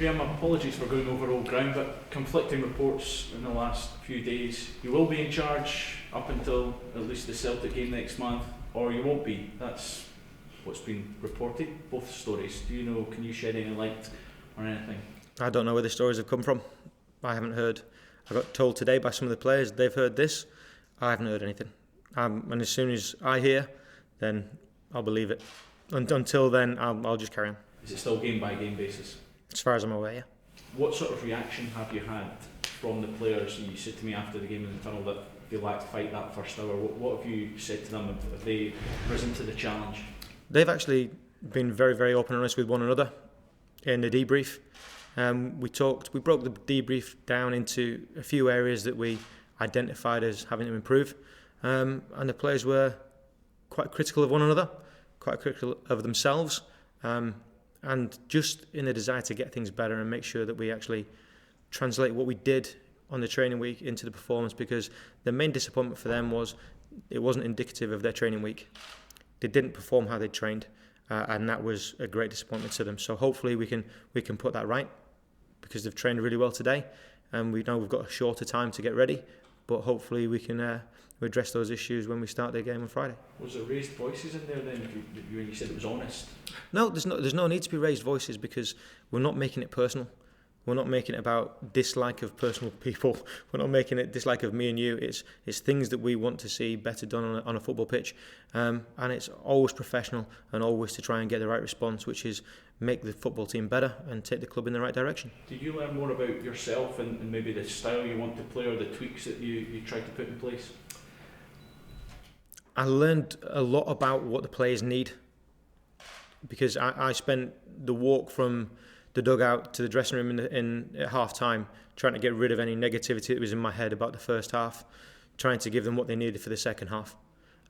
Graeme, apologies for going over old ground, but conflicting reports in the last few days. You will be in charge up until at least the Celtic game next month, or you won't be. That's what's been reported, both stories. Do you know, can you shed any light on anything? I don't know where the stories have come from. I haven't heard. I got told today by some of the players they've heard this. I haven't heard anything. And as soon as I hear, then I'll believe it. Until then, I'll just carry on. Is it still game by game basis? As far as I'm aware, yeah. What sort of reaction have you had from the players? You said to me after the game in the tunnel that they like to fight that first hour. What have you said to them? Have they risen to the challenge? They've actually been very, very open and honest with one another in the debrief. We broke the debrief down into a few areas that we identified as having to improve. And the players were quite critical of one another, quite critical of themselves. And just in the desire to get things better and make sure that we actually translate what we did on the training week into the performance, because the main disappointment for them was it wasn't indicative of their training week. They didn't perform how they trained, and that was a great disappointment to them. So hopefully we can put that right, because they've trained really well today, and we know we've got a shorter time to get ready, but hopefully we can address those issues when we start the game on Friday. Was there raised voices in there then when you said it was honest? No, there's no need to be raised voices, because we're not making it personal. We're not making it about dislike of personal people. We're not making it dislike of me and you. It's things that we want to see better done on a football pitch, and it's always professional and always to try and get the right response, which is make the football team better and take the club in the right direction. Did you learn more about yourself and maybe the style you want to play, or the tweaks that you try to put in place? I learned a lot about what the players need, because I spent the walk from the dugout to the dressing room at half time trying to get rid of any negativity that was in my head about the first half, trying to give them what they needed for the second half.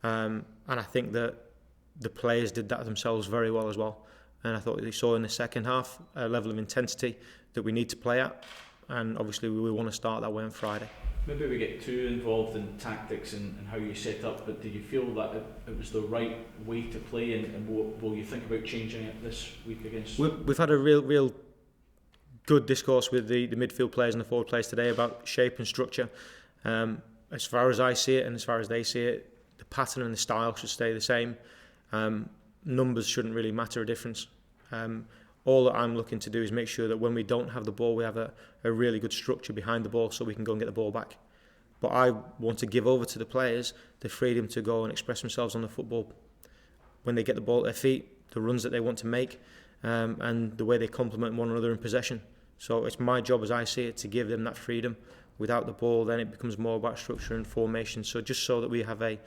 And I think that the players did that themselves very well as well. And I thought they saw in the second half a level of intensity that we need to play at. And obviously we want to start that way on Friday. Maybe we get too involved in tactics and how you set up, but did you feel that it was the right way to play, and will you think about changing it this week against? We've had a real good discourse with the midfield players and the forward players today about shape and structure. As far as I see it and as far as they see it, the pattern and the style should stay the same. Numbers shouldn't really matter a difference. All that I'm looking to do is make sure that when we don't have the ball, we have a really good structure behind the ball so we can go and get the ball back. But I want to give over to the players the freedom to go and express themselves on the football when they get the ball at their feet, the runs that they want to make, and the way they complement one another in possession. So it's my job, as I see it, to give them that freedom. Without the ball, then it becomes more about structure and formation. So just so that we have a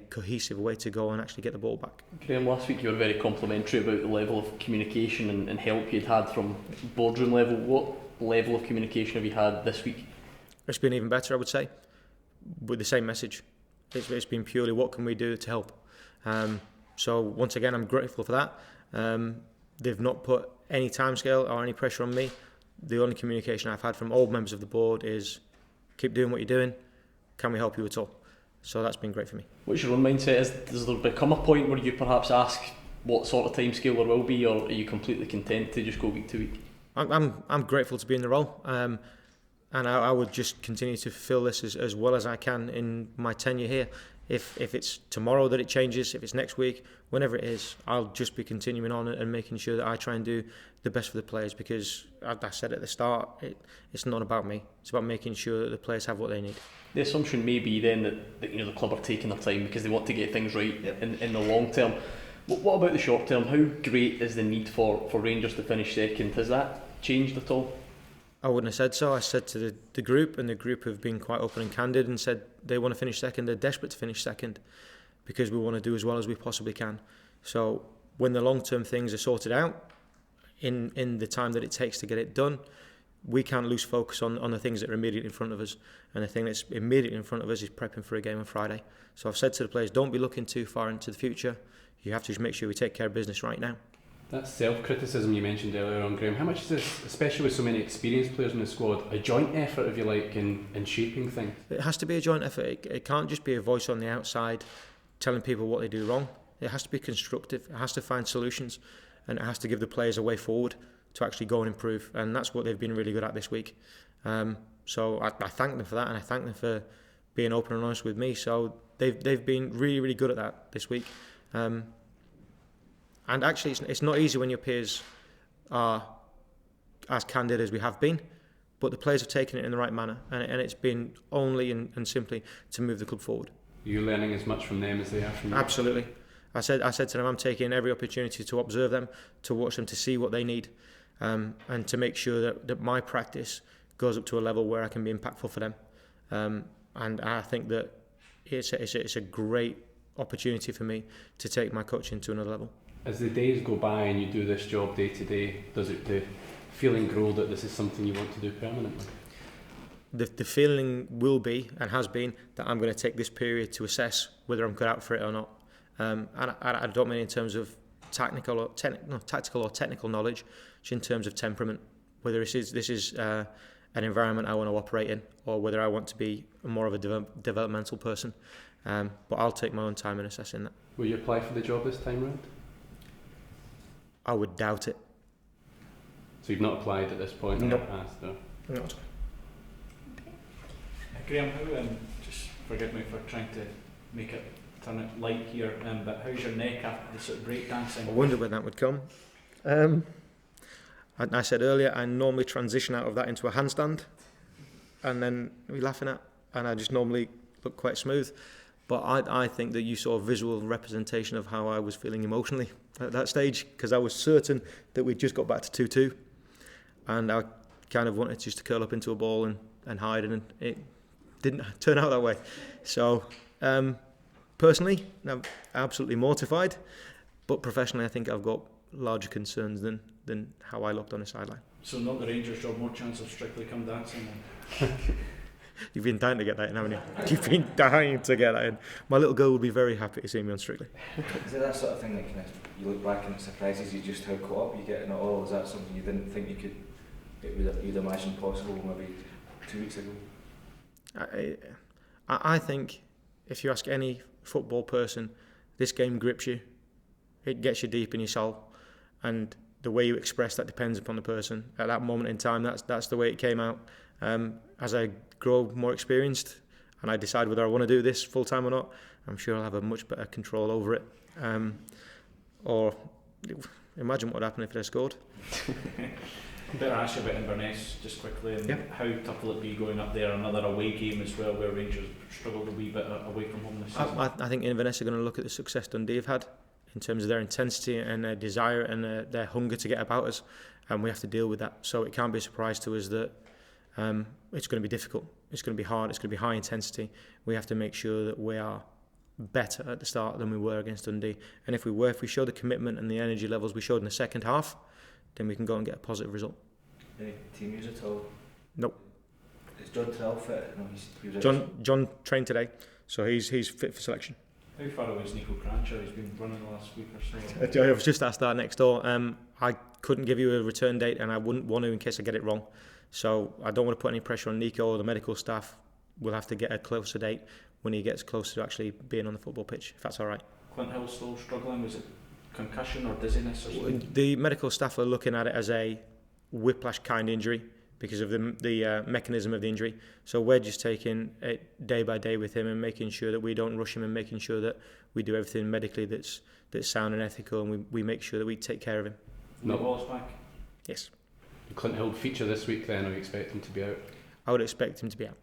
cohesive way to go and actually get the ball back. Graeme, last week you were very complimentary about the level of communication and help you'd had from boardroom level. What level of communication have you had this week? It's been even better, I would say, with the same message. It's been purely what can we do to help. So once again, I'm grateful for that. They've not put any timescale or any pressure on me. The only communication I've had from all members of the board is keep doing what you're doing. Can we help you at all? So that's been great for me. What's your own mindset? Does there become a point where you perhaps ask what sort of timescale there will be, or are you completely content to just go week to week? I'm grateful to be in the role, and I would just continue to fulfil this as well as I can in my tenure here. If it's tomorrow that it changes, if it's next week, whenever it is, I'll just be continuing on and making sure that I try and do the best for the players, because as I said at the start, it's not about me. It's about making sure that the players have what they need. The assumption may be then that the club are taking their time because they want to get things right in the long term. But what about the short term? How great is the need for Rangers to finish second? Has that changed at all? I wouldn't have said so. I said to the group, and the group have been quite open and candid and said they want to finish second. They're desperate to finish second because we want to do as well as we possibly can. So when the long-term things are sorted out in the time that it takes to get it done, we can't lose focus on the things that are immediately in front of us. And the thing that's immediately in front of us is prepping for a game on Friday. So I've said to the players, don't be looking too far into the future. You have to just make sure we take care of business right now. That self-criticism you mentioned earlier on, Graeme, how much is this, especially with so many experienced players in the squad, a joint effort, if you like, in shaping things? It has to be a joint effort. It can't just be a voice on the outside telling people what they do wrong. It has to be constructive. It has to find solutions. and it has to give the players a way forward to actually go and improve, and that's what they've been really good at this week. So I thank them for that, and I thank them for being open and honest with me. So they've been really, really good at that this week. And actually, it's not easy when your peers are as candid as we have been, but the players have taken it in the right manner, and it's been only and simply to move the club forward. Are you learning as much from them as they are from you? Absolutely. I said to them, I'm taking every opportunity to observe them, to watch them, to see what they need, and to make sure that my practice goes up to a level where I can be impactful for them. And I think that it's a great opportunity for me to take my coaching to another level. As the days go by and you do this job day to day, does the feeling grow that this is something you want to do permanently? The feeling will be, and has been, that I'm going to take this period to assess whether I'm cut out for it or not. And I don't mean in terms of tactical or technical knowledge, just in terms of temperament. Whether this is an environment I want to operate in, or whether I want to be more of a developmental person. But I'll take my own time in assessing that. Will you apply for the job this time round? I would doubt it. So you've not applied at this point? No. Asked, no. Not. Graeme, just forgive me for trying to make it turn it light here, but how's your neck after the sort of break dancing? I wondered when that would come. I said earlier, I normally transition out of that into a handstand, and then we're laughing at, and I just normally look quite smooth. But I think that you saw a visual representation of how I was feeling emotionally at that stage, because I was certain that we'd just got back to 2-2, and I kind of wanted just to curl up into a ball and hide, and it didn't turn out that way. So personally, I'm absolutely mortified, but professionally I think I've got larger concerns than how I looked on the sideline. So not the Rangers job, more chance of Strictly Come Dancing then? You've been dying to get that in, haven't you? You've been dying to get that in. My little girl would be very happy to see me on Strictly. Is it that sort of thing that kind of you look back and it surprises you just how caught up you get in it all? Is that something you didn't think you'd imagine possible maybe 2 weeks ago? I think if you ask any football person, this game grips you. It gets you deep in your soul, and the way you express that depends upon the person. At that moment in time, that's the way it came out. As I grow more experienced and I decide whether I want to do this full time or not, I'm sure I'll have a much better control over it. Or imagine what would happen if they scored. Better ask you about Inverness just quickly, and how tough will it be going up there, another away game as well, where Rangers struggled a wee bit away from home this season? I think Inverness are going to look at the success Dundee have had in terms of their intensity and their desire and their hunger to get about us, and we have to deal with that. So it can't be a surprise to us that it's going to be difficult, it's going to be hard, it's going to be high intensity. We have to make sure that we are better at the start than we were against Dundee, and if we show the commitment and the energy levels we showed in the second half, then we can go and get a positive result. Any team use at all? Nope. Is John Terrell fit? No, he was John trained today, so he's fit for selection. How far away is Nico Crancher? He's been running the last week or so. I was just asked that next door. I couldn't give you a return date, and I wouldn't want to in case I get it wrong. So I don't want to put any pressure on Nico or the medical staff. We'll have to get a closer date when he gets closer to actually being on the football pitch, if that's all right. Clint Hill still struggling? Was it concussion or dizziness or something? The medical staff are looking at it as a whiplash kind injury because of the mechanism of the injury. So we're just taking it day by day with him and making sure that we don't rush him and making sure that we do everything medically that's sound and ethical, and we make sure that we take care of him. No balls back? Yes. Clint Hill feature this week then, or you expect him to be out? I would expect him to be out.